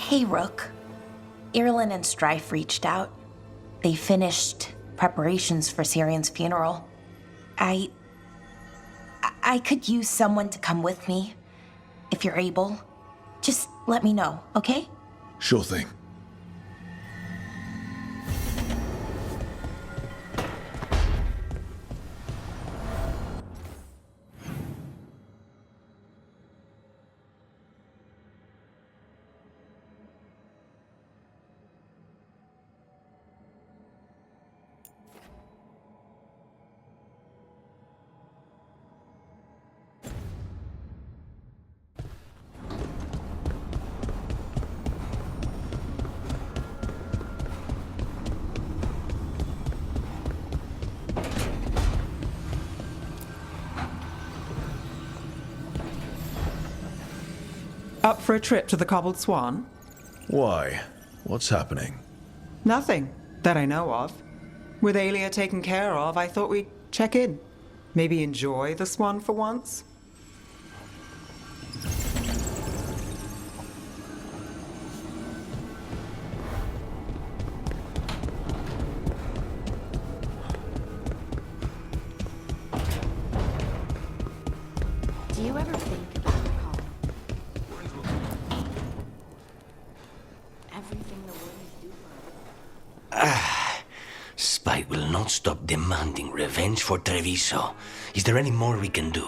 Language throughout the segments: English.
Hey, Rook. Irulan and Strife reached out. They finished preparations for Sirian's funeral. I could use someone to come with me, if you're able. Just let me know, okay? Sure thing. Up for a trip to the Cobbled Swan? Why? What's happening? Nothing, that I know of. With Aelia taken care of, I thought we'd check in. Maybe enjoy the Swan for once? Do you ever think about the call? Everything the words do for Spite will not stop demanding revenge for Treviso. Is there any more we can do?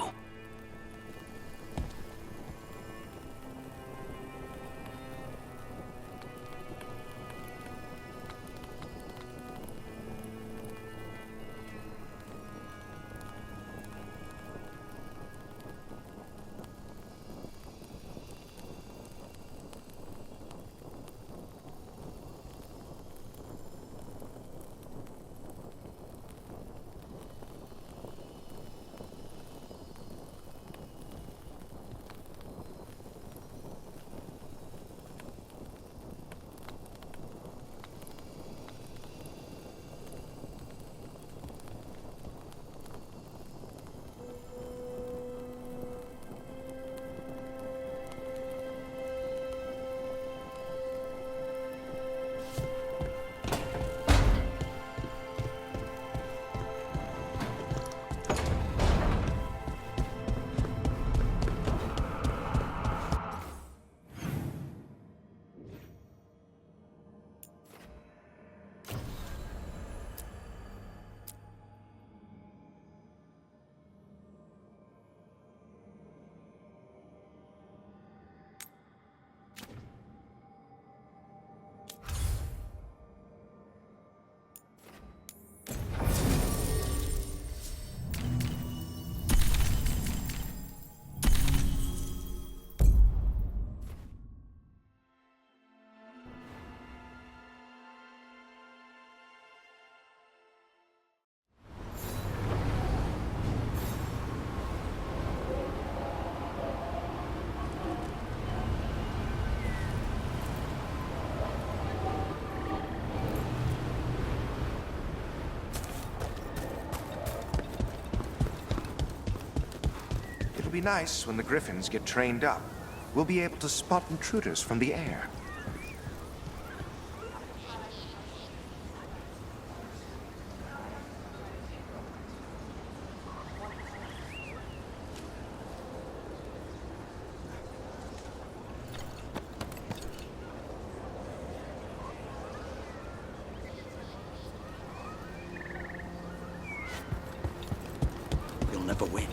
It'll be nice when the Griffins get trained up. We'll be able to spot intruders from the air. You'll never win.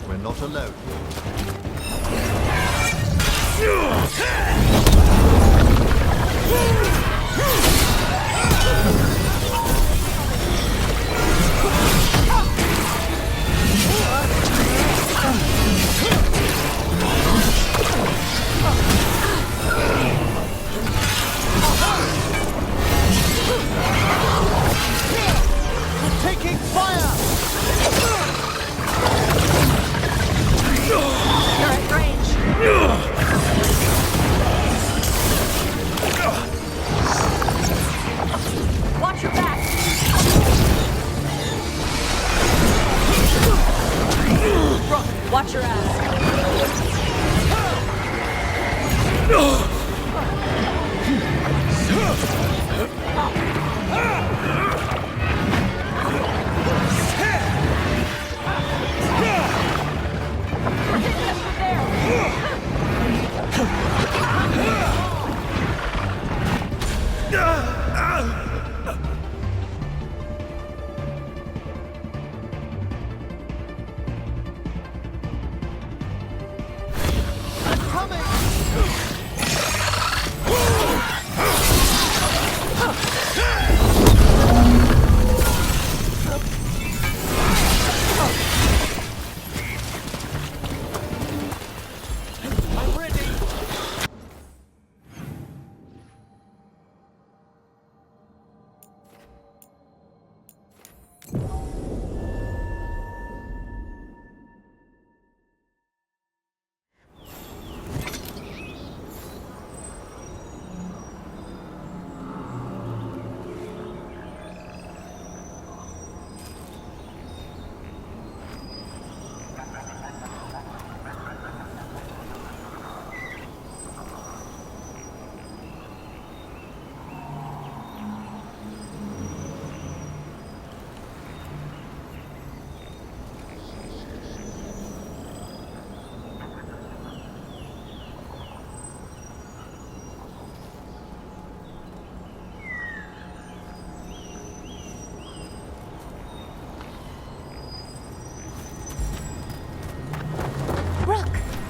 We're not alone. Watch your ass.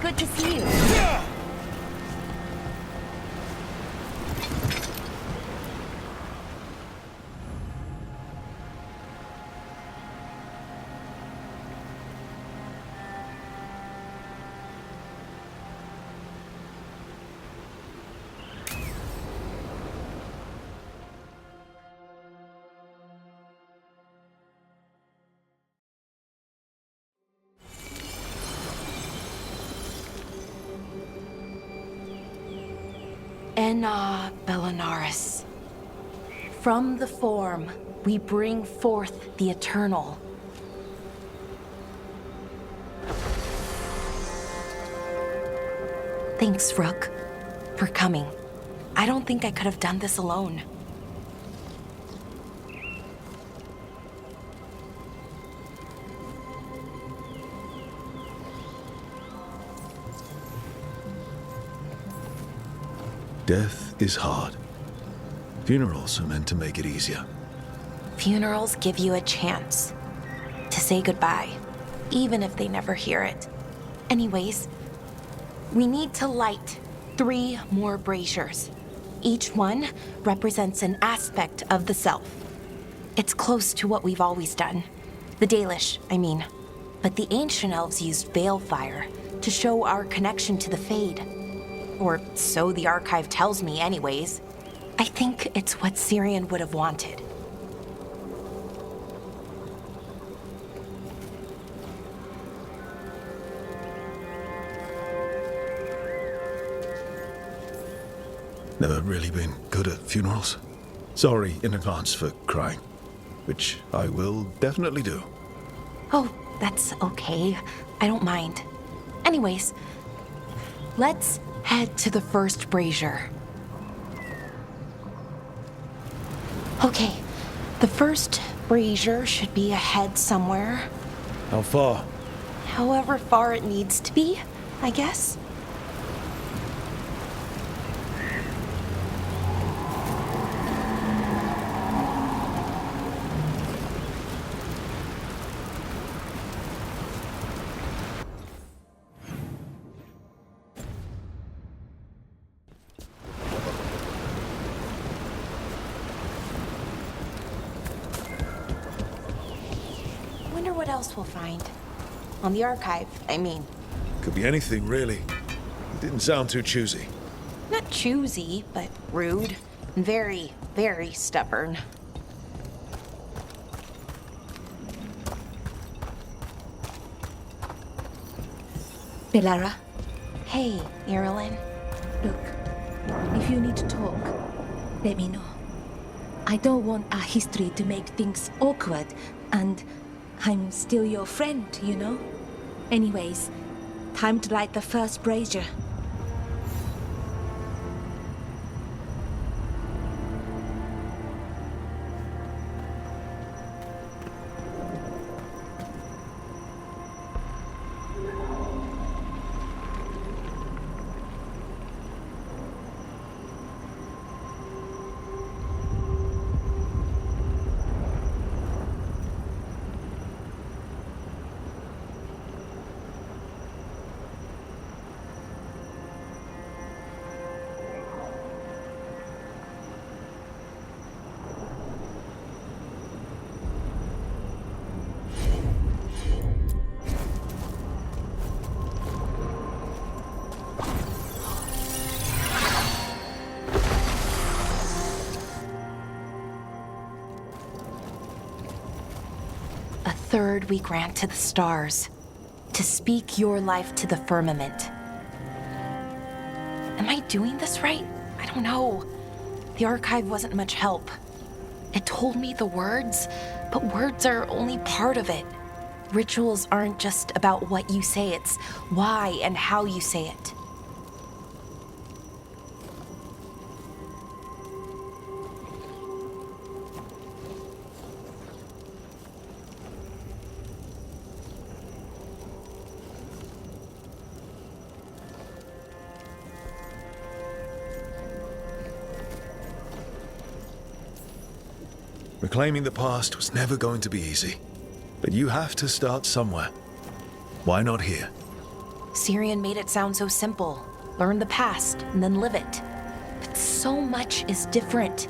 Good to see you. Enna Bellinaris. From the form, we bring forth the eternal. Thanks, Rook, for coming. I don't think I could have done this alone. Death is hard. Funerals are meant to make it easier. Funerals give you a chance to say goodbye, even if they never hear it. Anyways, we need to light 3 more braziers. Each one represents an aspect of the self. It's close to what we've always done. The Dalish, I mean. But the ancient elves used veil fire to show our connection to the Fade. Or so the archive tells me anyways. I think it's what Syrian would have wanted. Never really been good at funerals. Sorry in advance for crying, which I will definitely do. Oh, that's okay. I don't mind. Anyways, let's head to the first brazier. Okay, the first brazier should be ahead somewhere. How far? However far it needs to be, I guess. Wonder what else we'll find. On the archive, I mean. Could be anything, really. It didn't sound too choosy. Not choosy, but rude. And very, very stubborn. Belara, Hey, Irilyn. look, if you need to talk, let me know. I don't want our history to make things awkward, and I'm still your friend, you know? Anyways, time to light the first brazier. A third we grant to the stars, to speak your life to the firmament. Am I doing this right? I don't know. The archive wasn't much help. It told me the words, but words are only part of it. Rituals aren't just about what you say, it's why and how you say it. Reclaiming the past was never going to be easy. But you have to start somewhere. Why not here? Syrian made it sound so simple. Learn the past and then live it. But so much is different.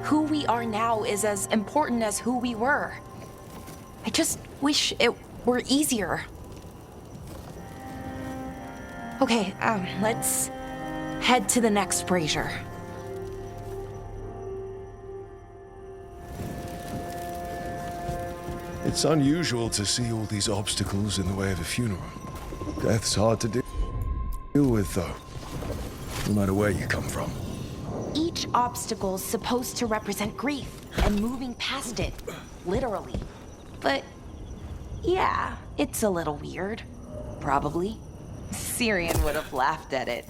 Who we are now is as important as who we were. I just wish it were easier. Okay, let's head to the next brazier. It's unusual to see all these obstacles in the way of a funeral. Death's hard to deal with, though, no matter where you come from. Each obstacle's supposed to represent grief and moving past it, literally. But yeah, it's a little weird. Probably. Syrian would have laughed at it.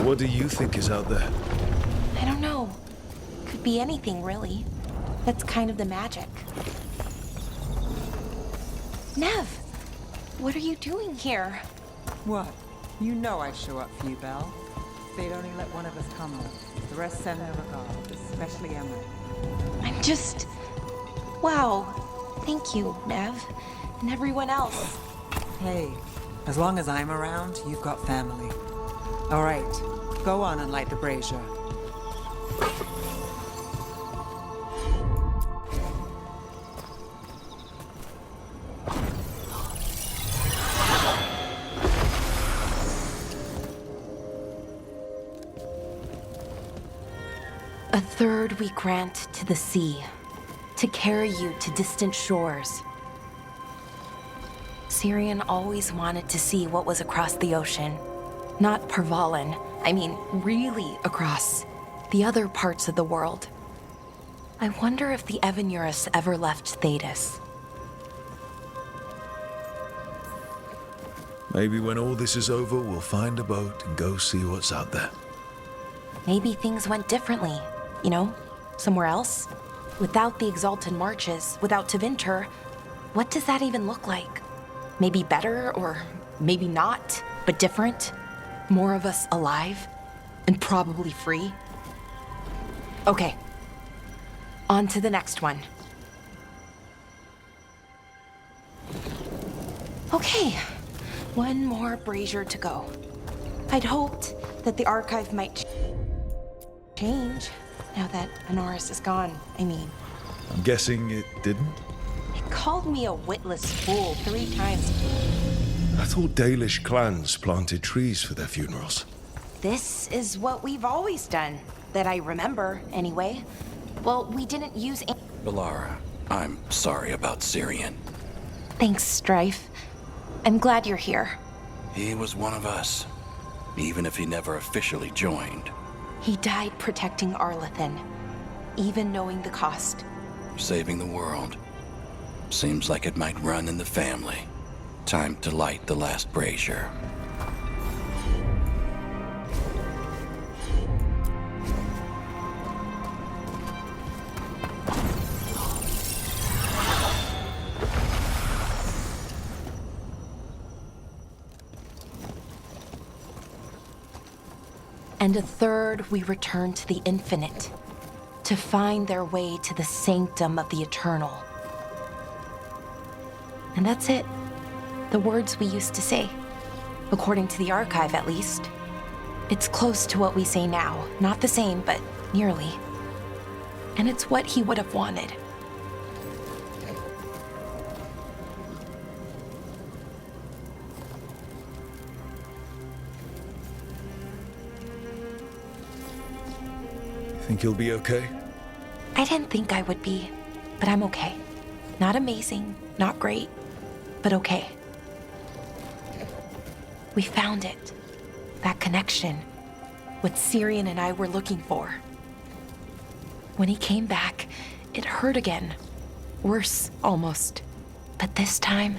What do you think is out there? I don't know. Could be anything, really. That's kind of the magic. Nev, what are you doing here? What? You know I'd show up for you, Belle. They'd only let one of us come though. The rest send their regards, especially Emma. I'm just... Wow. Thank you, Nev. And everyone else. Hey, as long as I'm around, you've got family. All right, go on and light the brazier. A third we grant to the sea, to carry you to distant shores. Syrian always wanted to see what was across the ocean. Not Pervalin, I mean really across the other parts of the world. I wonder if the Evanurus ever left Thedas. Maybe when all this is over, we'll find a boat and go see what's out there. Maybe things went differently, you know, somewhere else. Without the Exalted Marches, without Tevinter, what does that even look like? Maybe better, or maybe not, but different? More of us alive, and probably free? Okay, on to the next one. Okay, one more brazier to go. I'd hoped that the archive might change now that Honoris is gone, I mean. I'm guessing it didn't? It called me a witless fool 3 times. I thought Dalish clans planted trees for their funerals. This is what we've always done, that I remember, anyway. Well, we didn't use... Balara, I'm sorry about Syrian. Thanks, Strife. I'm glad you're here. He was one of us, even if he never officially joined. He died protecting Arlathan, even knowing the cost. Saving the world. Seems like it might run in the family. Time to light the last brazier. And a third we return to the infinite, to find their way to the sanctum of the eternal. And that's it. The words we used to say. According to the archive, at least. It's close to what we say now. Not the same, but nearly. And it's what he would have wanted. Think you'll be okay? I didn't think I would be, but I'm okay. Not amazing, not great, but okay. We found it. That connection. What Syrian and I were looking for. When he came back, it hurt again. Worse, almost. But this time,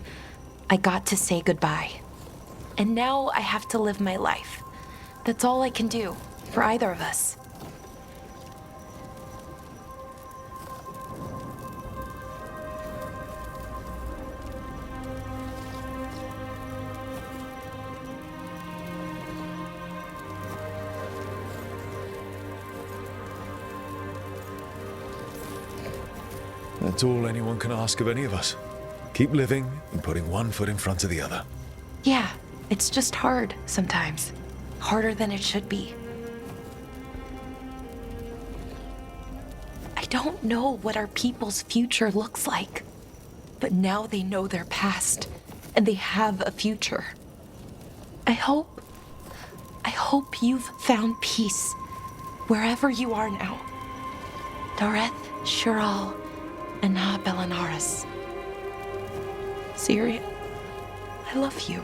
I got to say goodbye. And now I have to live my life. That's all I can do, for either of us. That's all anyone can ask of any of us. Keep living and putting one foot in front of the other. Yeah, it's just hard sometimes. Harder than it should be. I don't know what our people's future looks like, but now they know their past, and they have a future. I hope you've found peace wherever you are now. Doreth, Shural, and Na Belanaris. Syria, I love you.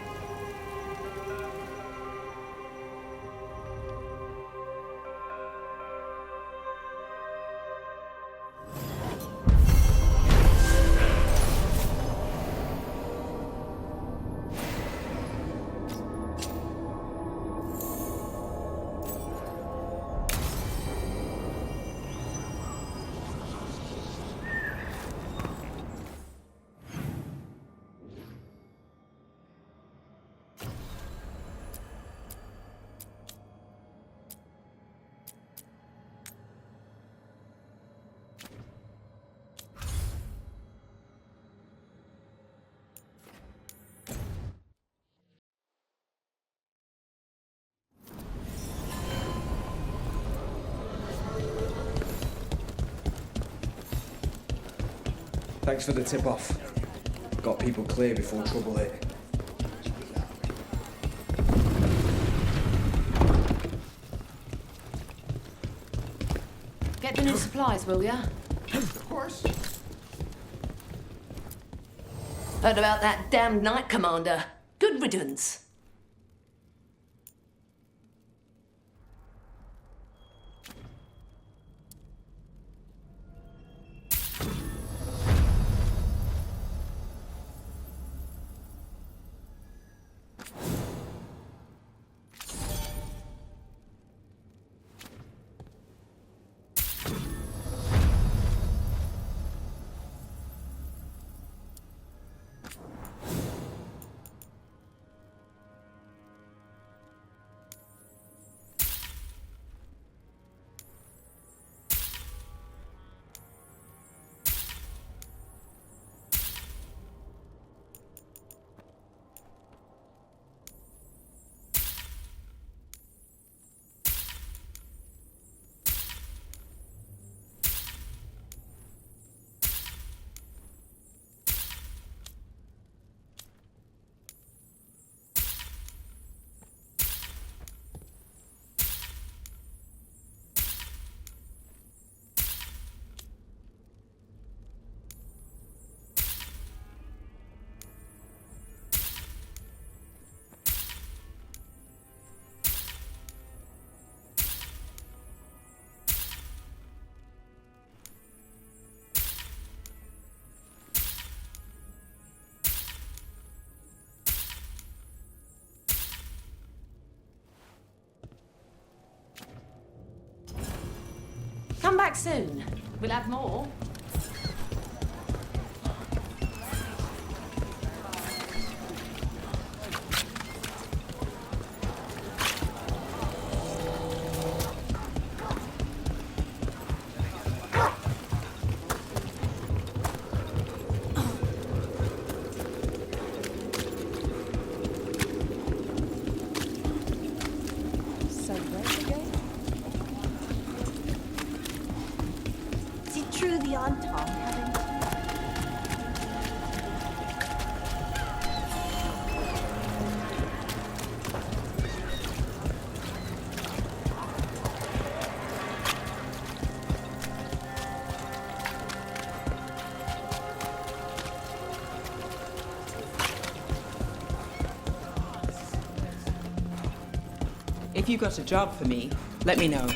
Thanks for the tip-off. Got people clear before trouble hit. Get the new supplies, will ya? Of course. Heard about that damned Knight Commander. Good riddance. Come back soon. We'll have more. If you got a job for me, let me know.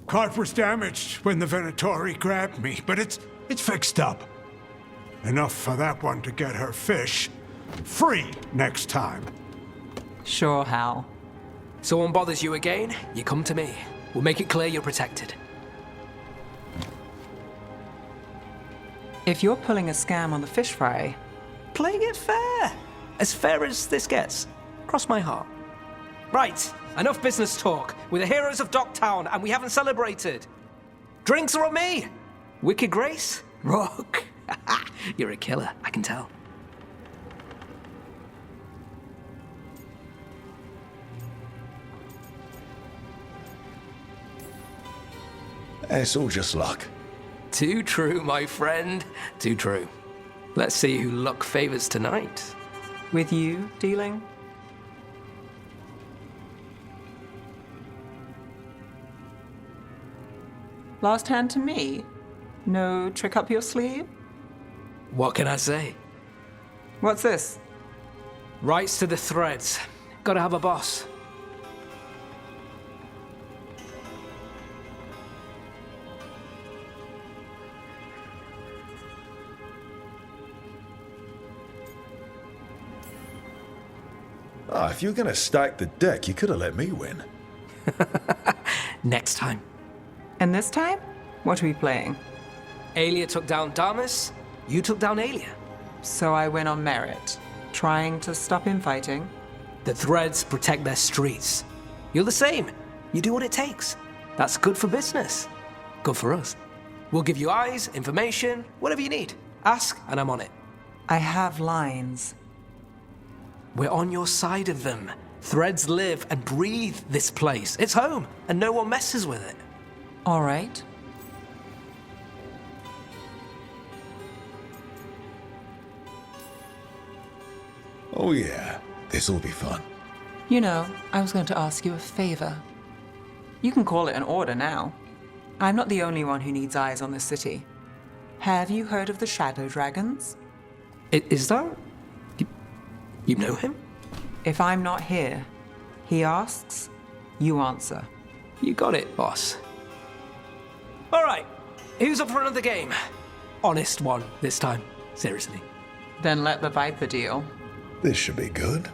Cart was damaged when the Venatori grabbed me, but it's fixed up. Enough for that one to get her fish free next time. Sure, Hal. Someone bothers you again, you come to me. We'll make it clear you're protected. If you're pulling a scam on the fish fry, Playing it fair. As fair as this gets. Cross my heart. Right, enough business talk. We're the heroes of Docktown, and we haven't celebrated. Drinks are on me. Wicked Grace? Rock. You're a killer, I can tell. It's all just luck. Too true, my friend. Too true. Let's see who luck favors tonight. with you dealing? Last hand to me? No trick up your sleeve? What can I say? What's this? Rights to the threads. Gotta have a boss. Ah, if you were gonna stack the deck, you could have let me win. Next time. And this time? What are we playing? Aelia took down Damus, you took down Aelia. So I win on merit, trying to stop infighting. The threads protect their streets. You're the same. You do what it takes. That's good for business. Good for us. We'll give you eyes, information, whatever you need. Ask, and I'm on it. I have lines. We're on your side of them. Threads live and breathe this place. It's home, and no one messes with it. All right. Oh yeah, this'll be fun. You know, I was going to ask you a favor. You can call it an order now. I'm not the only one who needs eyes on this city. Have you heard of the Shadow Dragons? Is that... You know him? If I'm not here, he asks, you answer. You got it, boss. All right, who's up for another game? Honest one this time, seriously. Then let the Viper deal. This should be good.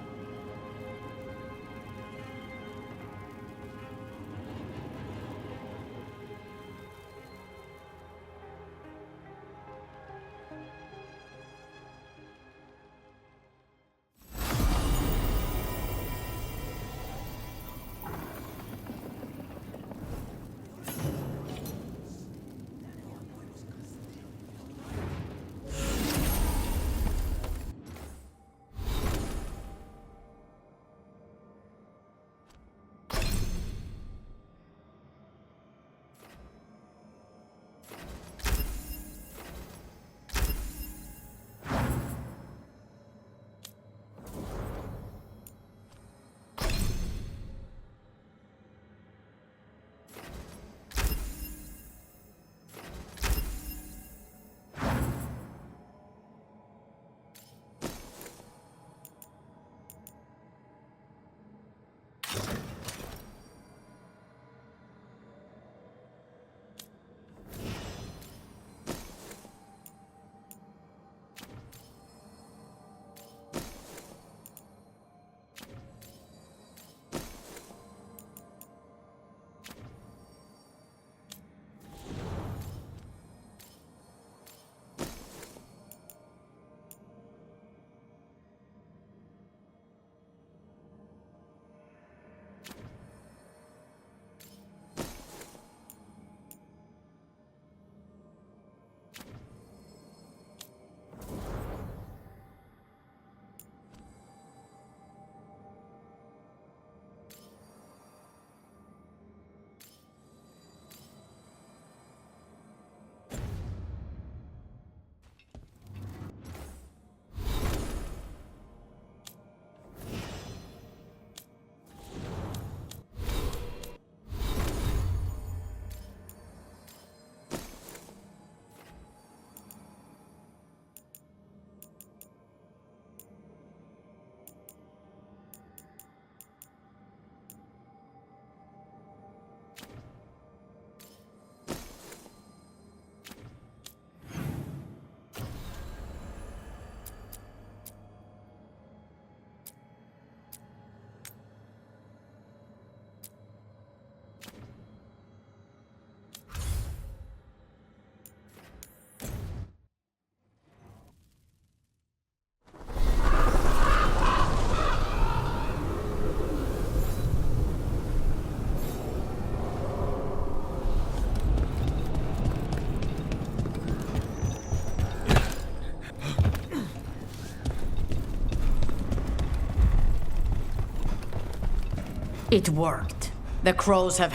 It worked. The crows have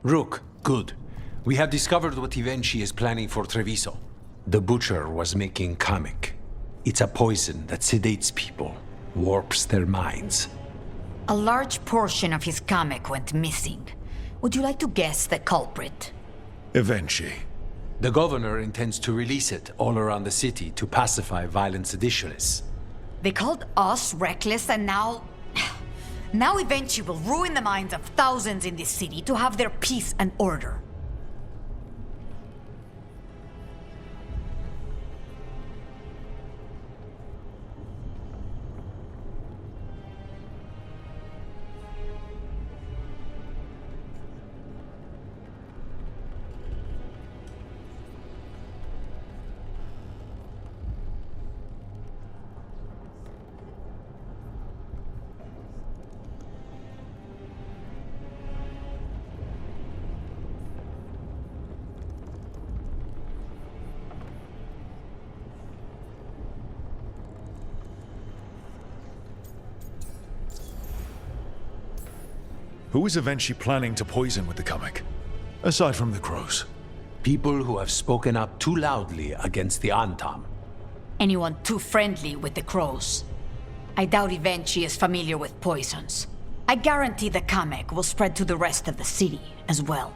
Rook, good. We have discovered what Ivenci is planning for Treviso. The Butcher was making Kamek. It's a poison that sedates people, warps their minds. A large portion of his Kamek went missing. Would you like to guess the culprit? Ivenci. The governor intends to release it all around the city to pacify violent seditionists. They called us reckless, and now... Now Ivenci will ruin the minds of thousands in this city to have their peace and order. Who is Avenchi planning to poison with the comic? Aside from the crows. People who have spoken up too loudly against the Antam. Anyone too friendly with the crows. I doubt Evenchi is familiar with poisons. I guarantee the Kamek will spread to the rest of the city as well.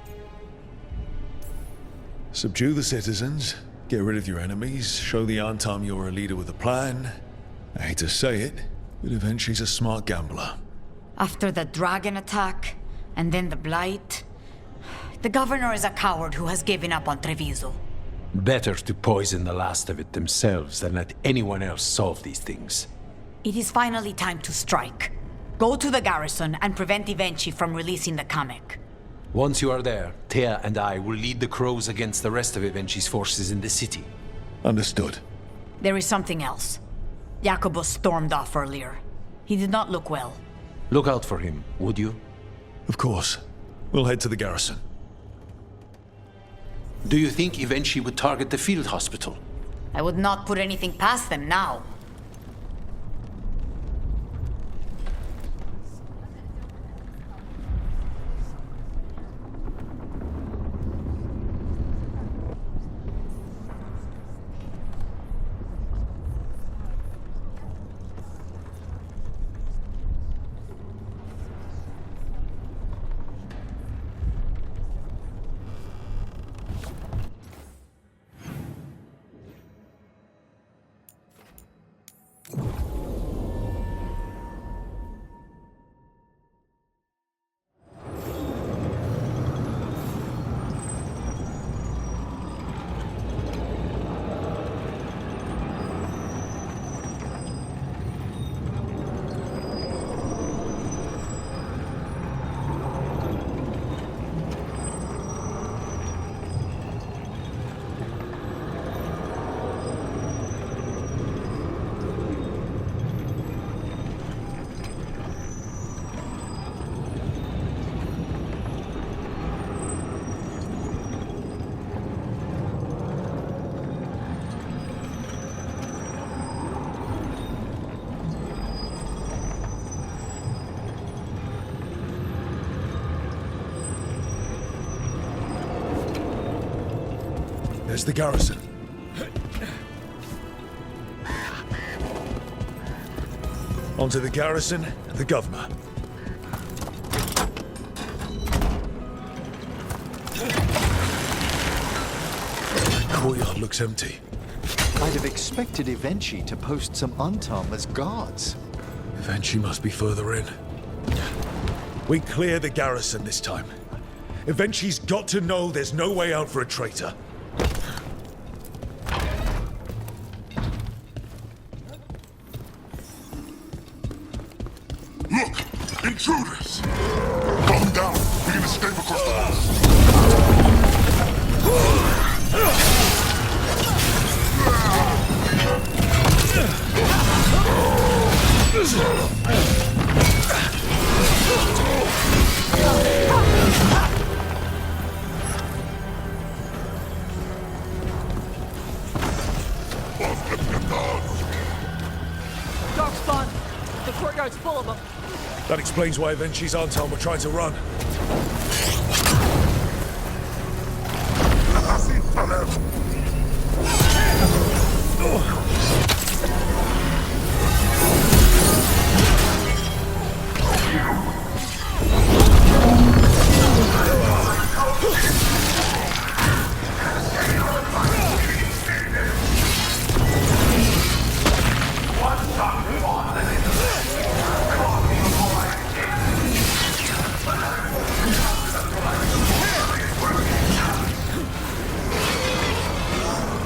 Subdue the citizens, get rid of your enemies, show the Antam you're a leader with a plan. I hate to say it, but Evenchi's a smart gambler. After the dragon attack, and then the blight, the governor is a coward who has given up on Treviso. Better to poison the last of it themselves than let anyone else solve these things. It is finally time to strike. Go to the garrison and prevent Evenchi from releasing the Kamek. Once you are there, Thea and I will lead the crows against the rest of Evenchi's forces in the city. Understood. There is something else. Jacobus stormed off earlier. He did not look well. Look out for him, would you? Of course. We'll head to the garrison. Do you think Evenchi would target the field hospital? I would not put anything past them now. There's the garrison. Onto the garrison and the governor. The courtyard looks empty. I'd have expected Evenchi to post some Antam as guards. Evenchi must be further in. We clear the garrison this time. Evenchi's got to know there's no way out for a traitor. Look! Intruders! Calm down. We can escape across the house. Dark spawn! The courtyard's full of them. That explains why Evenchi's Antam were trying to run.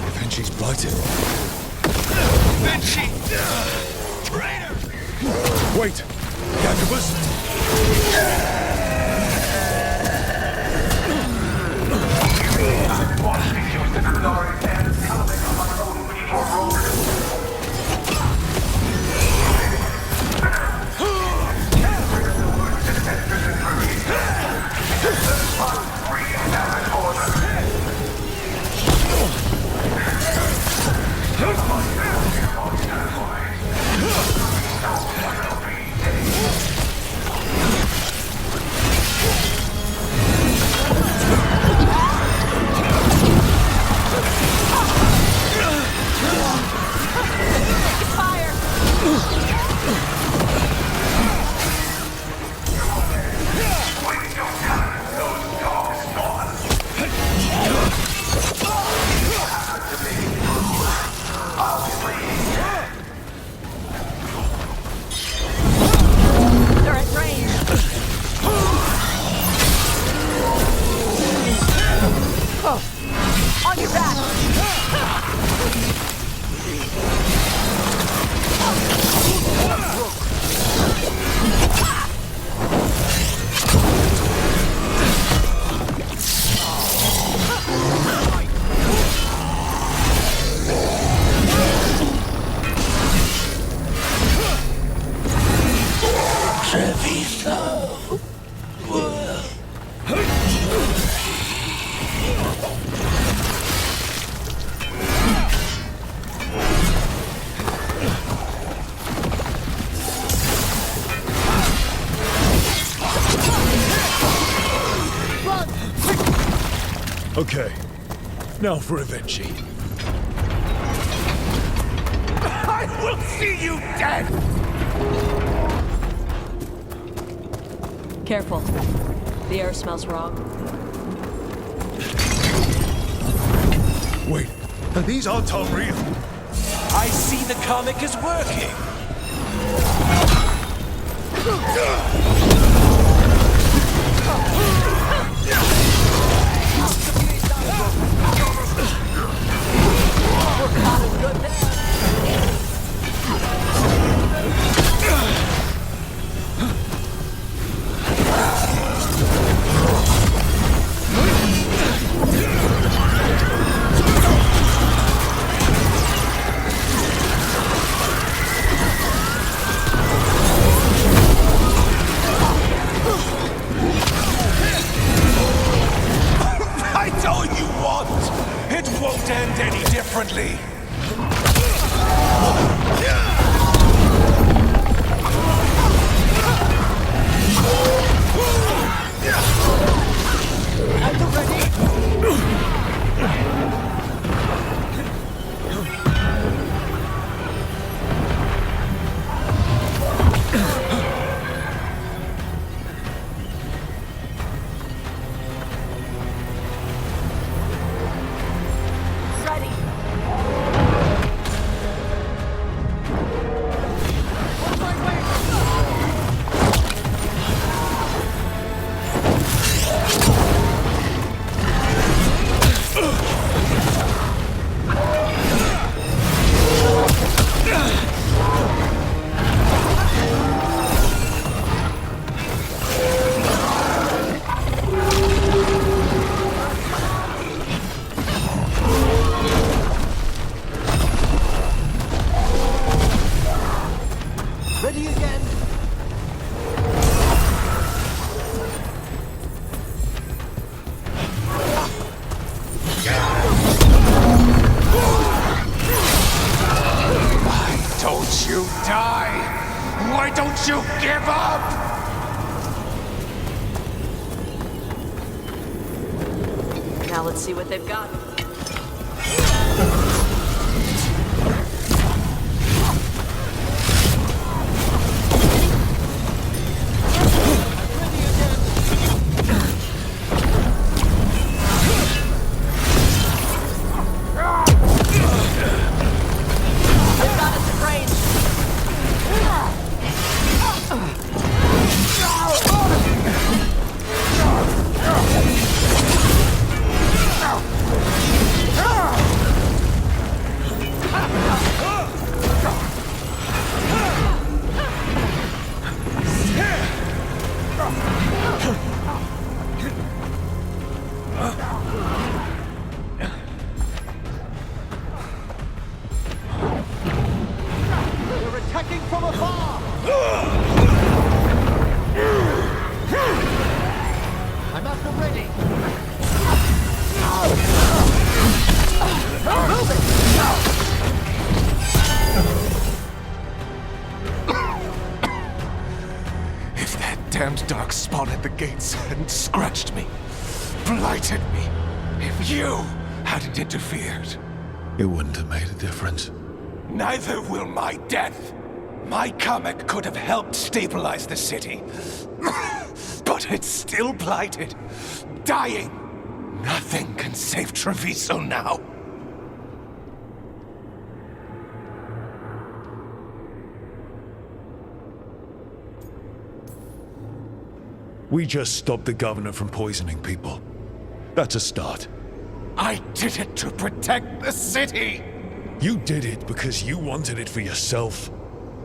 Evenchi's blighted. Evenchi! Traitor! Wait! Jacobus? got your back! Okay, now for Avenchi. I will see you dead! Careful. The air smells wrong. Wait, are these Anton real? I see the comic is working! Fight all you want! It won't end any differently! Ready again? Why don't you die? Why don't you give up? Now let's see what they've got. They're attacking from afar! I'm at the ready! Move If that damned dark spot at the gates hadn't scratched me, blighted me, if you hadn't interfered, It wouldn't have made a difference. neither will my death. My comet could have helped stabilize the city. But it's still blighted, dying. Nothing can save Treviso now. We just stopped the governor from poisoning people. That's a start. I did it to protect the city! You did it because you wanted it for yourself.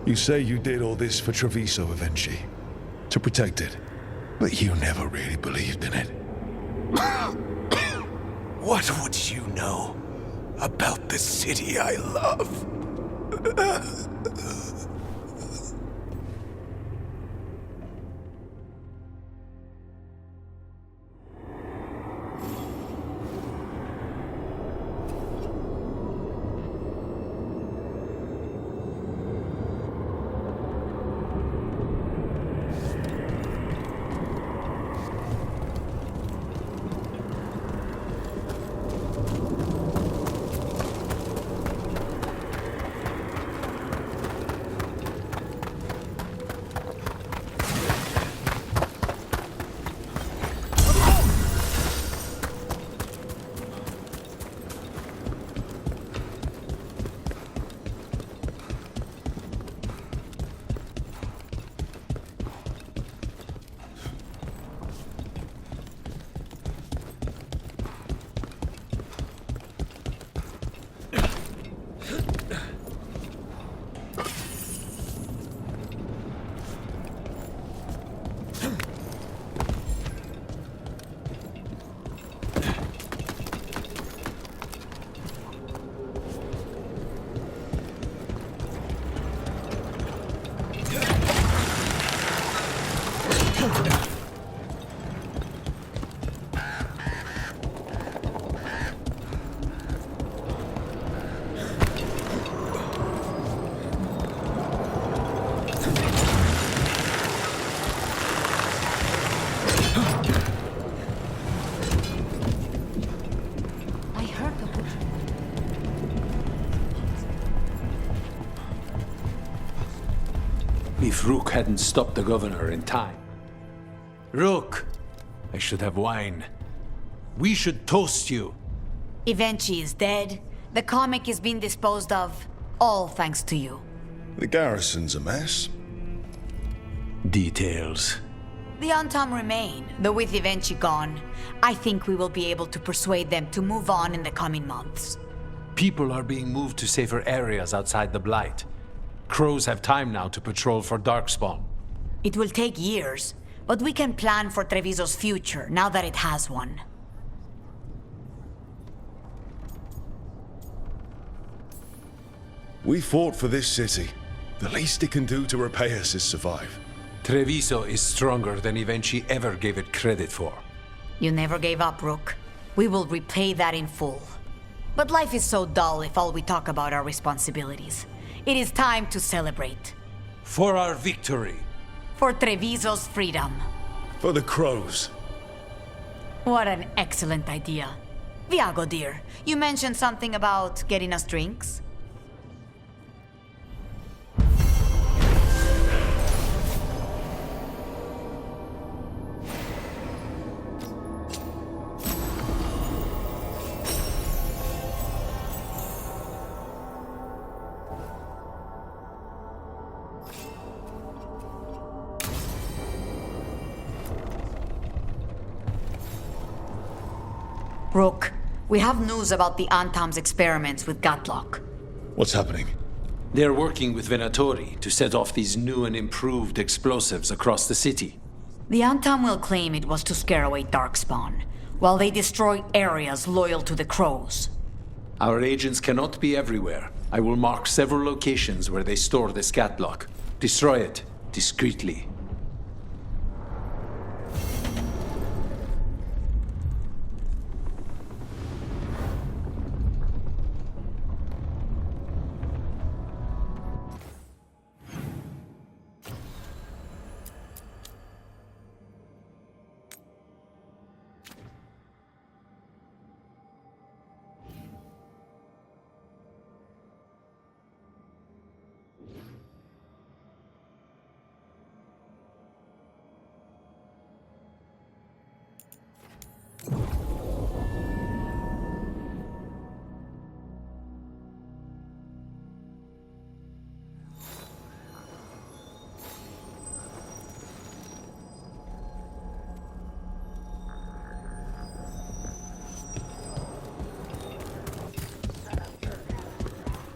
You say you did all this for Treviso Evenchi, to protect it, but you never really believed in it. What would you know about the city I love? If Rook hadn't stopped the governor in time. Rook! I should have wine. We should toast you. Evenchi is dead. The comic is being disposed of. All thanks to you. The garrison's a mess. Details. The Antam remain, though with Evenchi gone, I think we will be able to persuade them to move on in the coming months. People are being moved to safer areas outside the Blight. Crows have time now to patrol for Darkspawn. It will take years, but we can plan for Treviso's future now that it has one. We fought for this city. The least it can do to repay us is survive. Treviso is stronger than Evenchi ever gave it credit for. You never gave up, Rook. We will repay that in full. But life is so dull if all we talk about are responsibilities. It is time to celebrate. For our victory. For Treviso's freedom. For the crows. What an excellent idea. Viago, dear, you mentioned something about getting us drinks? Rook, we have news about the Antam's experiments with Gatlock. What's happening? They're working with Venatori to set off these new and improved explosives across the city. The Antam will claim it was to scare away Darkspawn, while they destroy areas loyal to the Crows. Our agents cannot be everywhere. I will mark several locations where they store the Scatlock. Destroy it, discreetly.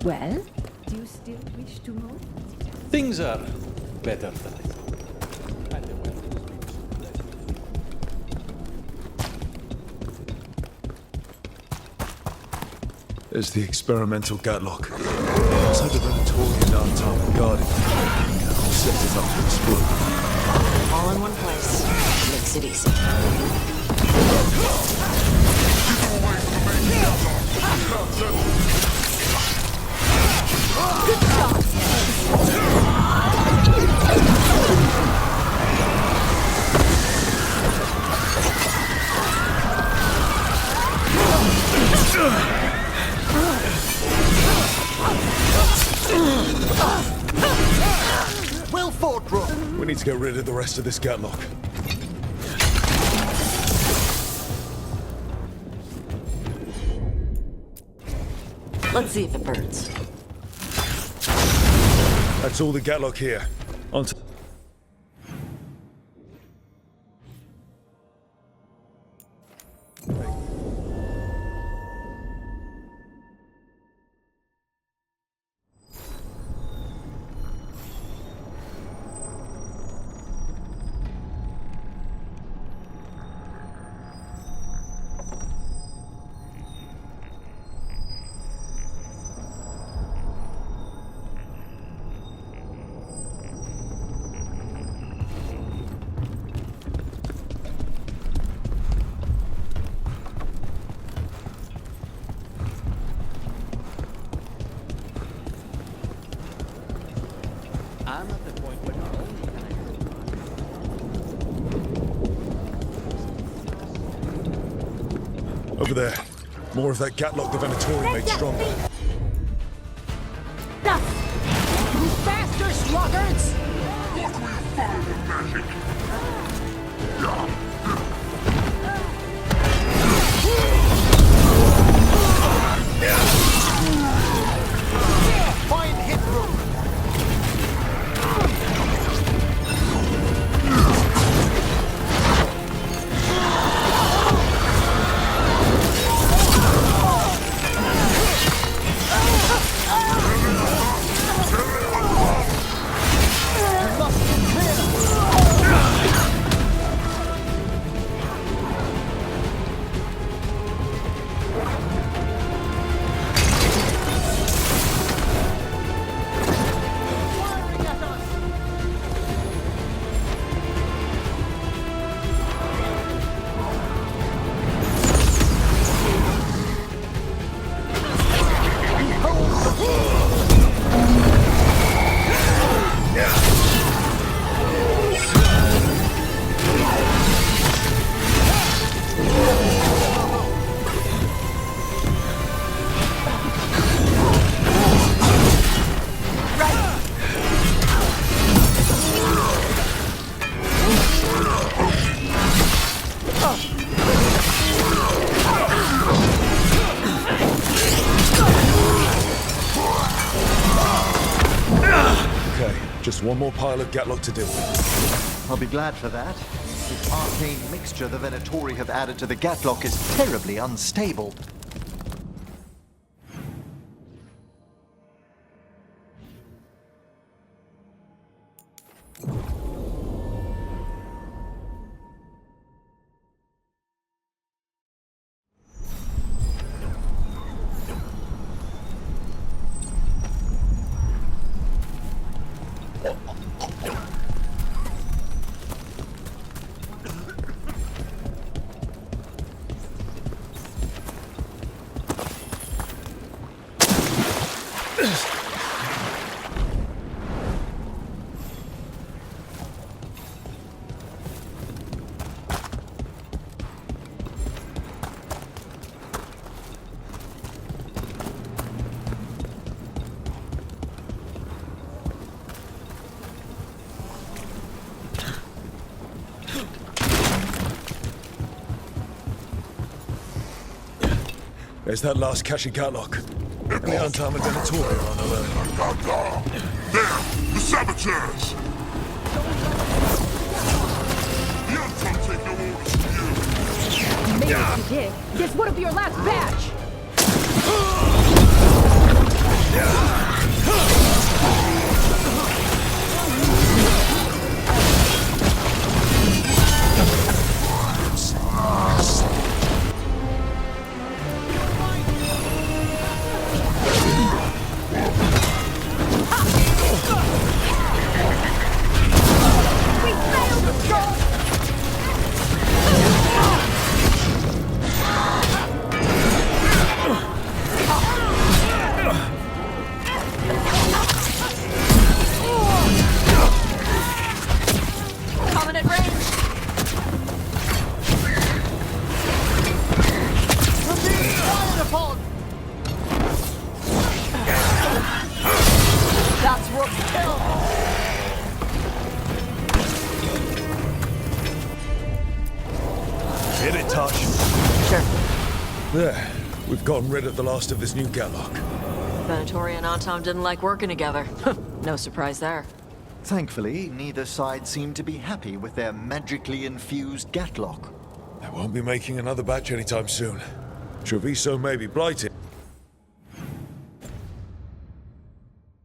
Well, do you still wish to know? Things are better than I thought. There's the experimental Gatlock. Outside the Venatorian Untarmed guarding. I'll set it up to explode. All in one place. Makes it easy. Well fought, Rook. We need to get rid of the rest of this Gatlock. Let's see if it burns. That's all the Gatlock here. On to... I'm at the point where not only can I... Over there. More of that Gatlock the Venatorian made stronger. You faster, sluggards! What will follow the magic? Fine hit, Rook. Just one more pile of Gatlock to deal with. I'll be glad for that. This arcane mixture the Venatori have added to the Gatlock is terribly unstable. There's that last cache of Gatlock. The Untarmed Venatori are on alert. There! The saboteurs! The Untarmed take no orders from you! Maybe if you did, this would have been your last batch! There. We've gotten rid of the last of this new Gatlock. Venatori and Anton didn't like working together. No surprise there. Thankfully, neither side seemed to be happy with their magically infused Gatlock. They won't be making another batch anytime soon. Treviso may be blighted,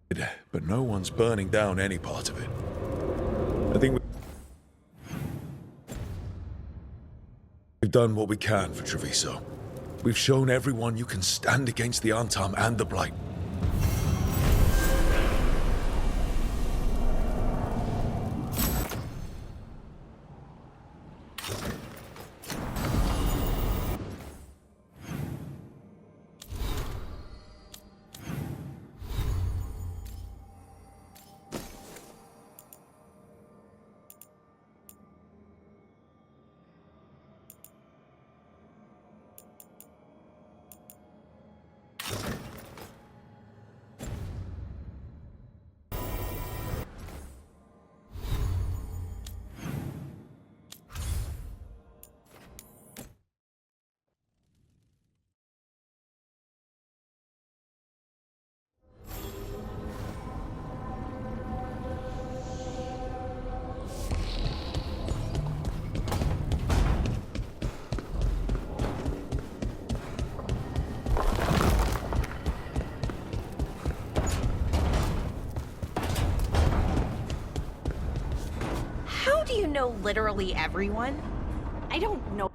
but no one's burning down any part of it. I think we've done what we can for Treviso. We've shown everyone you can stand against the Antam and the Blight. How do you know literally everyone? I don't know.